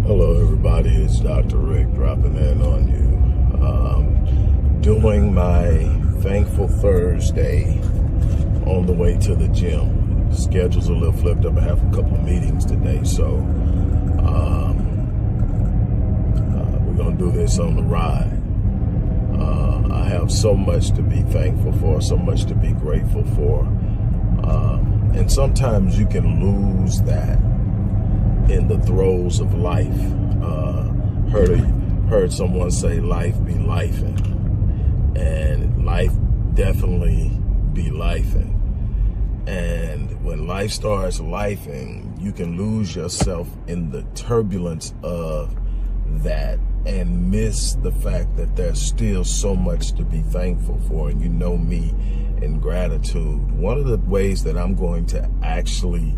Hello everybody, it's Dr. Rick dropping in on you. Doing my Thankful Thursday on the way to the gym. Schedule's a little flipped up. I have a couple of meetings today, so we're going to do this on the ride. I have so much to be thankful for, so much to be grateful for. And sometimes you can lose that in the throes of life. Heard someone say life be lifing, and life definitely be lifing. And when life starts lifing, you can lose yourself in the turbulence of that and miss the fact that there's still so much to be thankful for. And you know me in gratitude. One of the ways that I'm going to actually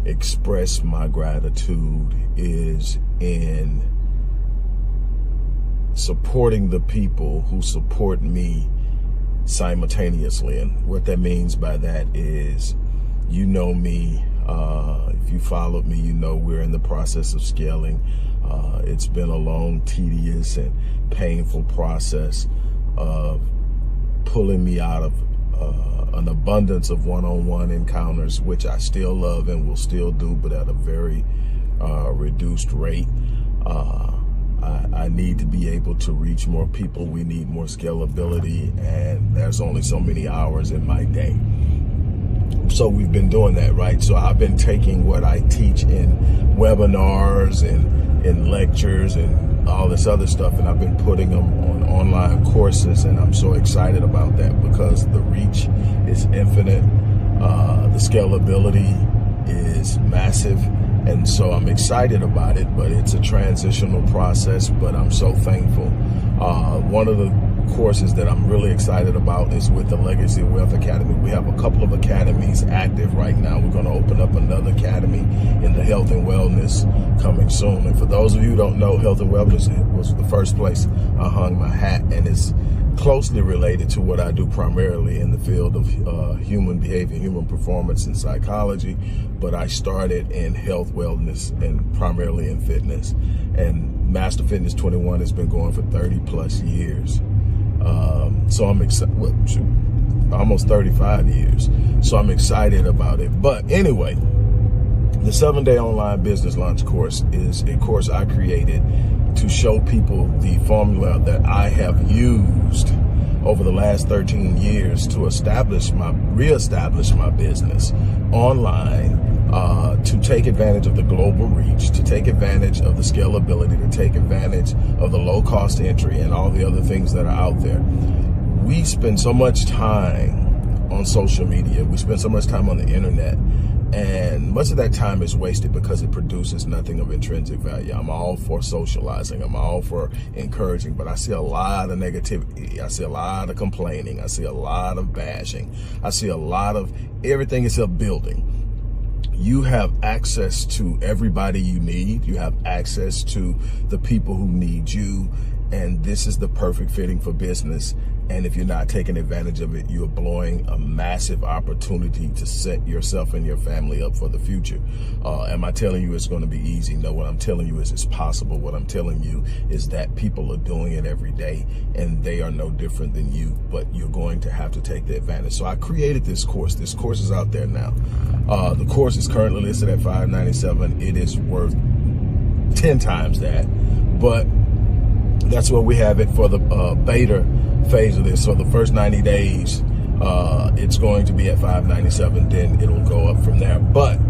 express my gratitude is in supporting the people who support me simultaneously. And what that means by that is, you know me, if you followed me, you know we're in the process of scaling. It's been a long, tedious, and painful process of pulling me out of an abundance of one-on-one encounters, which I still love and will still do, but at a very reduced rate. I need to be able to reach more people. We need more scalability, and there's only so many hours in my day. So we've been doing that, right? So I've been taking what I teach in webinars and in lectures and all this other stuff, and I've been putting them on online courses, and I'm so excited about that because the reach is infinite. The scalability is massive. And so I'm excited about it, but it's a transitional process, but I'm so thankful. One of the courses that I'm really excited about is with the Legacy of Wealth Academy. We have a couple of academies active right now. We're going to open up another academy in the health and wellness coming soon. And for those of you who don't know, health and wellness was the first place I hung my hat, and it's closely related to what I do primarily in the field of human behavior, human performance, and psychology. But I started in health, wellness, and primarily in fitness. And Master Fitness 21 has been going for 30 plus years. So I'm excited, almost 35 years. So I'm excited about it. But anyway, the 7-day online business launch course is a course I created to show people the formula that I have used over the last 13 years to reestablish my business online, to take advantage of the global reach, to take advantage of the scalability, to take advantage of the low cost entry and all the other things that are out there. We spend so much time on social media. We spend so much time on the internet. And much of that time is wasted because it produces nothing of intrinsic value. I'm all for socializing. I'm all for encouraging, but I see a lot of negativity. I see a lot of complaining. I see a lot of bashing. I see a lot of everything except building. You have access to everybody you need. You have access to the people who need you. And this is the perfect fitting for business. And if you're not taking advantage of it, you're blowing a massive opportunity to set yourself and your family up for the future. Am I telling you it's going to be easy? No, what I'm telling you is it's possible. What I'm telling you is that people are doing it every day, and they are no different than you, but you're going to have to take the advantage. So I created this course. This course is out there now. The course is currently listed at $597. It is worth 10 times that, but that's where we have it for the beta phase of this. So the first 90 days, it's going to be at $597. Then it'll go up from there. But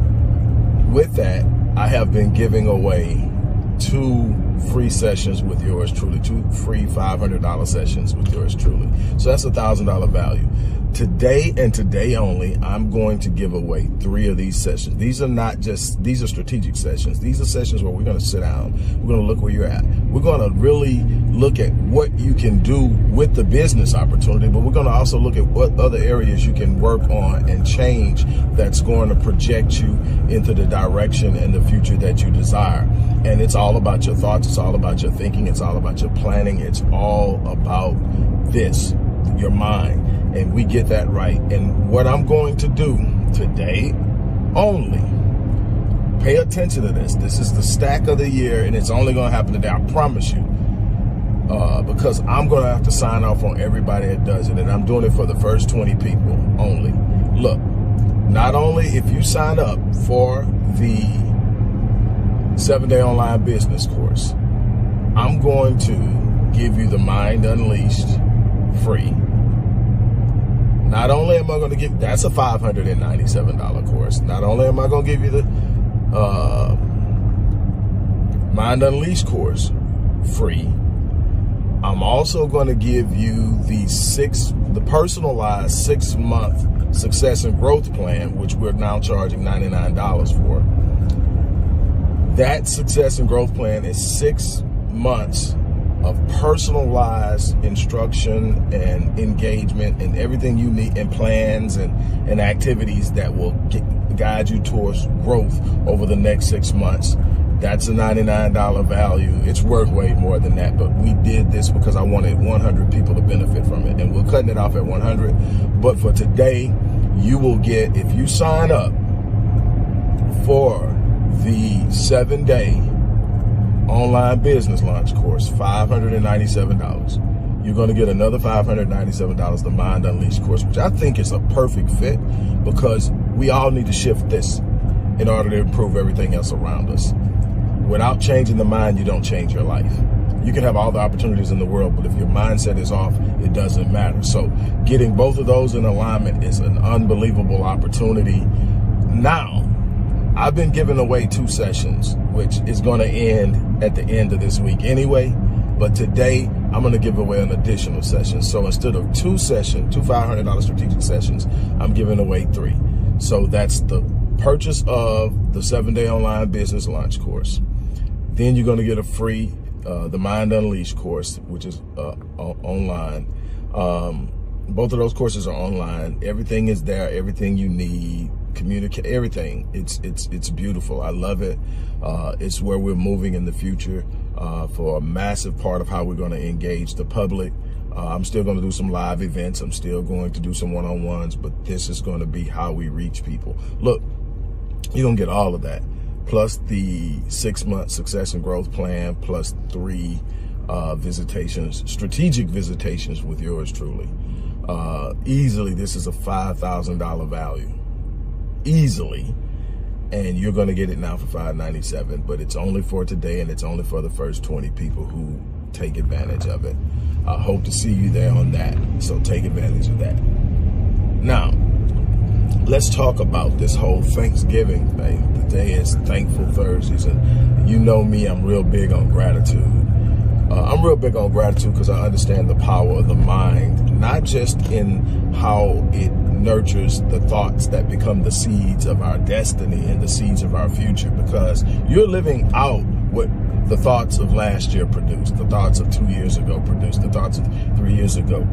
with that, I have been giving away 2 free sessions with yours truly, 2 free $500 sessions with yours truly. So that's $1,000 value. Today and today only, I'm going to give away 3 of these sessions. These are strategic sessions. These are sessions where we're going to sit down. We're going to look where you're at. We're going to really look at what you can do with the business opportunity, but we're going to also look at what other areas you can work on and change that's going to project you into the direction and the future that you desire. And it's all about your thoughts. It's all about your thinking. It's all about your planning. It's all about this, your mind. And we get that right. And what I'm going to do today only, Pay attention to this. This is the stack of the year, and it's only going to happen today. I promise you. Because I'm going to have to sign off on everybody that does it, and I'm doing it for the first 20 people only. Look, not only if you sign up for the 7-day online business course, I'm going to give you the Mind Unleashed free. Not only am I going to give, that's a $597 course. Not only am I going to give you the Mind Unleashed course free, I'm also going to give you the personalized 6-month success and growth plan, which we're now charging $99 for. That success and growth plan is 6 months of personalized instruction and engagement and everything you need, and plans and activities that will guide you towards growth over the next 6 months. That's a $99 value. It's worth way more than that, but we did this because I wanted 100 people to benefit from it, and we're cutting it off at 100. But for today, you will get, if you sign up for the 7-day online business launch course, $597. You're going to get another $597, the Mind Unleashed course, which I think is a perfect fit, because we all need to shift this in order to improve everything else around us. Without changing the mind, you don't change your life. You can have all the opportunities in the world, but if your mindset is off, it doesn't matter. So getting both of those in alignment is an unbelievable opportunity. Now, I've been giving away 2 sessions, which is going to end at the end of this week anyway. But today, I'm going to give away an additional session. So instead of 2 $500 strategic sessions, I'm giving away 3. So that's the purchase of the 7-day online business launch course. Then you're going to get a free, the Mind Unleashed course, which is online. Both of those courses are online. Everything is there. Everything you need. Communicate, everything. It's beautiful. I love it. It's where we're moving in the future for a massive part of how we're going to engage the public. I'm still going to do some live events. I'm still going to do some one-on-ones, but this is going to be how we reach people. Look, you're going to get all of that, plus the 6-month success and growth plan, plus 3 visitations, strategic visitations with yours truly. Easily, this is a $5,000 value. Easily. And you're going to get it now for $597, but it's only for today, and it's only for the first 20 people who take advantage of it. I hope to see you there on that, so take advantage of that. Now, let's talk about this whole Thanksgiving thing. Today is Thankful Thursdays, and you know me, I'm real big on gratitude. I'm real big on gratitude because I understand the power of the mind, not just in how it nurtures the thoughts that become the seeds of our destiny and the seeds of our future, because you're living out what the thoughts of last year produced, the thoughts of 2 years ago produced, the thoughts of 3 years ago.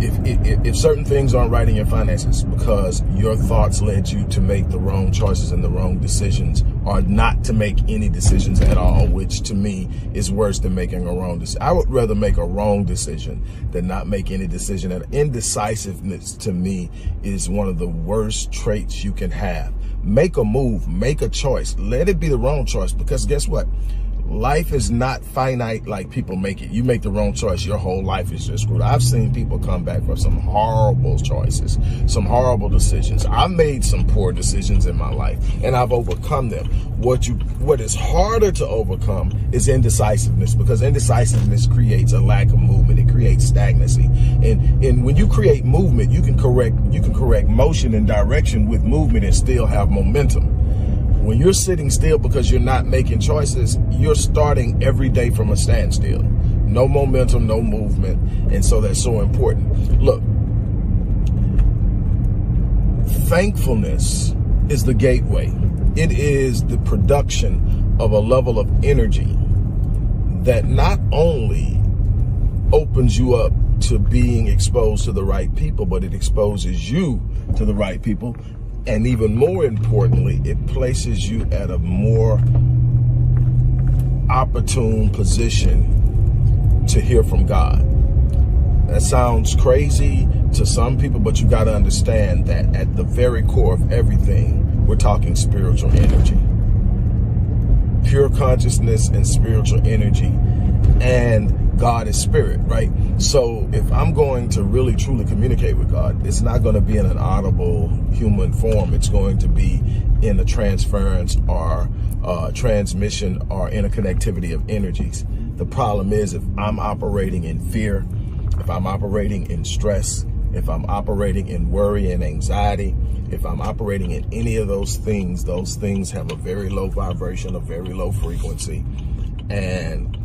If certain things aren't right in your finances because your thoughts led you to make the wrong choices and the wrong decisions, or not to make any decisions at all, which to me is worse than making a wrong decision. I would rather make a wrong decision than not make any decision. And indecisiveness to me is one of the worst traits you can have. Make a move, make a choice. Let it be the wrong choice, because guess what? Life is not finite like people make it. You make the wrong choice, your whole life is just screwed. I've seen people come back from some horrible choices, some horrible decisions. I've made some poor decisions in my life, and I've overcome them. What is harder to overcome is indecisiveness, because indecisiveness creates a lack of movement. It creates stagnancy. And when you create movement, you can correct motion and direction with movement and still have momentum. When you're sitting still because you're not making choices, you're starting every day from a standstill. No momentum, no movement. And so that's so important. Look, thankfulness is the gateway. It is the production of a level of energy that not only opens you up to being exposed to the right people, but it exposes you to the right people. And even more importantly, it places you at a more opportune position to hear from God. That sounds crazy to some people, but you got to understand that at the very core of everything, we're talking spiritual energy. pure consciousness and spiritual energy, and God is spirit, right? So if I'm going to really truly communicate with God, it's not going to be in an audible human form. It's going to be in a transference or transmission or interconnectivity of energies. The problem is, if I'm operating in fear, if I'm operating in stress, if I'm operating in worry and anxiety, if I'm operating in any of those things have a very low vibration, a very low frequency, and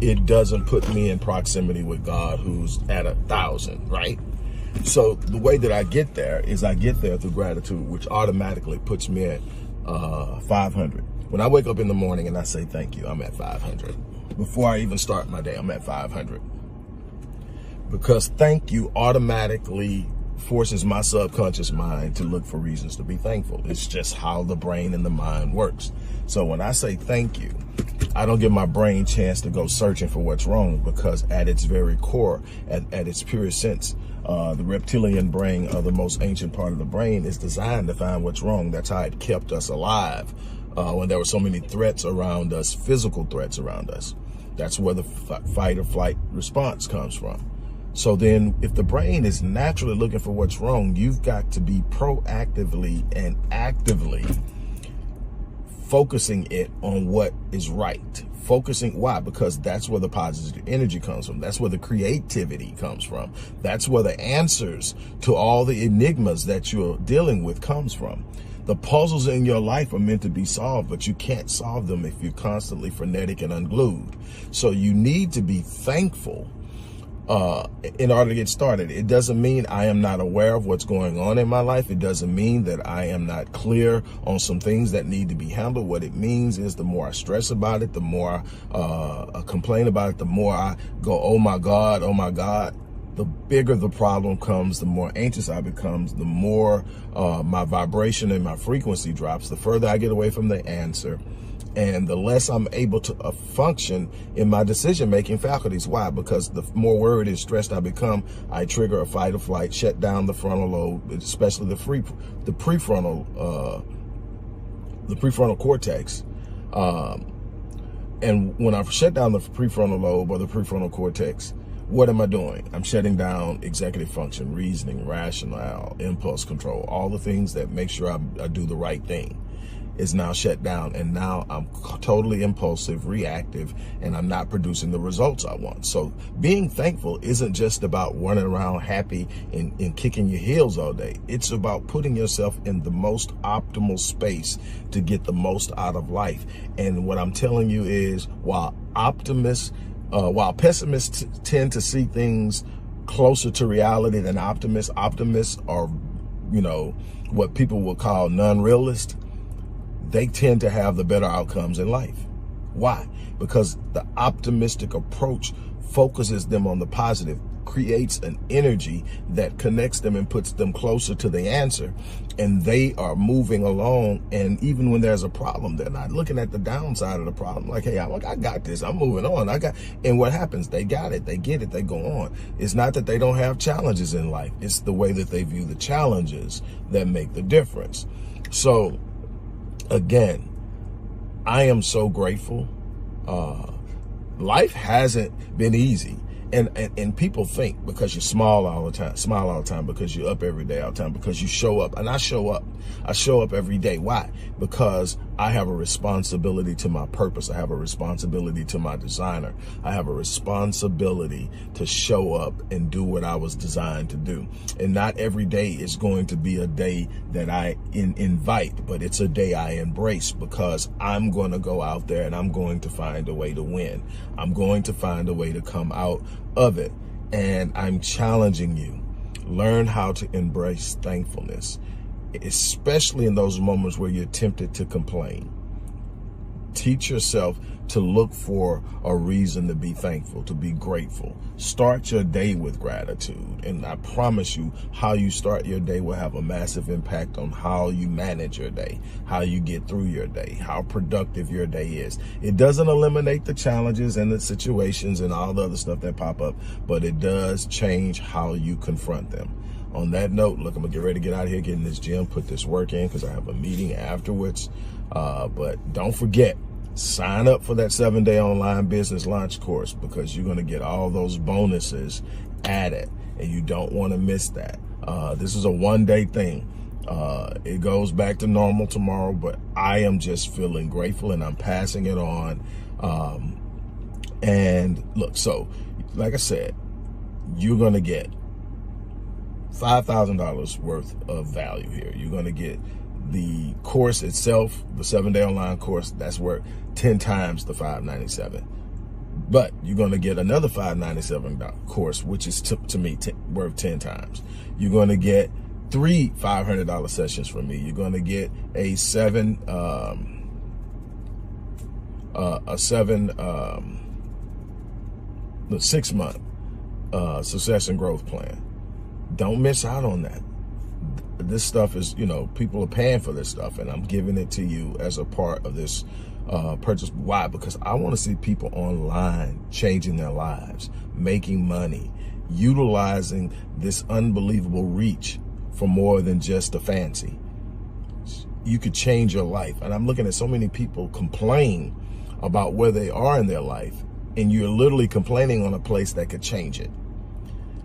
it doesn't put me in proximity with God, who's at 1,000, right? So the way that I get there is I get there through gratitude, which automatically puts me at 500. When I wake up in the morning and I say thank you, I'm at 500. Before I even start my day, I'm at 500. Because thank you automatically forces my subconscious mind to look for reasons to be thankful. It's just how the brain and the mind works. So when I say thank you, I don't give my brain a chance to go searching for what's wrong, because at its very core, at its purest sense, the reptilian brain, the most ancient part of the brain, is designed to find what's wrong. That's how it kept us alive when there were so many threats around us, physical threats around us. That's where the fight or flight response comes from. So then if the brain is naturally looking for what's wrong, you've got to be proactively and actively focusing it on what is right. Focusing, why? Because that's where the positive energy comes from. That's where the creativity comes from. That's where the answers to all the enigmas that you're dealing with comes from. The puzzles in your life are meant to be solved, but you can't solve them if you're constantly frenetic and unglued. So you need to be thankful in order to get started. It doesn't mean I am not aware of what's going on in my life. It doesn't mean that I am not clear on some things that need to be handled. What it means is the more I stress about it, the more I complain about it, the more I go, oh my God, the bigger the problem comes, the more anxious I become, the more my vibration and my frequency drops, the further I get away from the answer, and the less I'm able to function in my decision-making faculties. Why? Because the more worried and stressed I become, I trigger a fight or flight, shut down the frontal lobe, especially the prefrontal cortex. And when I shut down the prefrontal lobe or the prefrontal cortex, what am I doing? I'm shutting down executive function, reasoning, rationale, impulse control, all the things that make sure I do the right thing is now shut down. And now I'm totally impulsive, reactive, and I'm not producing the results I want. So being thankful isn't just about running around happy and kicking your heels all day. It's about putting yourself in the most optimal space to get the most out of life. And what I'm telling you is, while pessimists tend to see things closer to reality than optimists are, what people would call non-realist. They tend to have the better outcomes in life. Why? Because the optimistic approach focuses them on the positive, creates an energy that connects them and puts them closer to the answer. And they are moving along. And even when there's a problem, they're not looking at the downside of the problem. Like, hey, I got this. I'm moving on. And what happens? They got it. They get it. They go on. It's not that they don't have challenges in life. It's the way that they view the challenges that make the difference. So, again, I am so grateful. Life hasn't been easy. And people think because you smile all the time, because you're up every day all the time, because you show up. And I show up every day. Why? Because I have a responsibility to my purpose. I have a responsibility to my designer. I have a responsibility to show up and do what I was designed to do. And not every day is going to be a day that I invite, but it's a day I embrace, because I'm going to go out there and I'm going to find a way to win. I'm going to find a way to come out of it. And I'm challenging you, learn how to embrace thankfulness, especially in those moments where you're tempted to complain. Teach yourself to look for a reason to be thankful, to be grateful. Start your day with gratitude. And I promise you, how you start your day will have a massive impact on how you manage your day, how you get through your day, how productive your day is. It doesn't eliminate the challenges and the situations and all the other stuff that pop up, but it does change how you confront them. On that note, look, I'm gonna get ready to get out of here, get in this gym, put this work in because I have a meeting afterwards. But don't forget, sign up for that 7-day online business launch course because you're gonna get all those bonuses added and you don't wanna miss that. This is a 1-day thing. It goes back to normal tomorrow, but I am just feeling grateful and I'm passing it on. And look, so like I said, you're going to get $5,000 worth of value here. You're going to get the course itself, the 7-day online course, that's worth 10 times the $597. But you're going to get another $597 course, which is to me worth 10 times. You're going to get 3 $500 sessions from me. You're going to get a 6-month success and growth plan. Don't miss out on that. This stuff is, people are paying for this stuff, and I'm giving it to you as a part of this purchase. Why? Because I want to see people online changing their lives, making money, utilizing this unbelievable reach for more than just a fancy. You could change your life. And I'm looking at so many people complain about where they are in their life, and you're literally complaining on a place that could change it.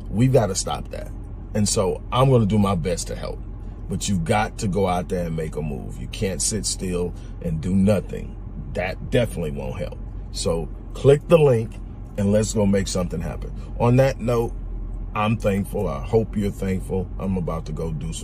We've got to stop that. And so I'm going to do my best to help. But you've got to go out there and make a move. You can't sit still and do nothing. That definitely won't help. So click the link and let's go make something happen. On that note, I'm thankful. I hope you're thankful. I'm about to go do some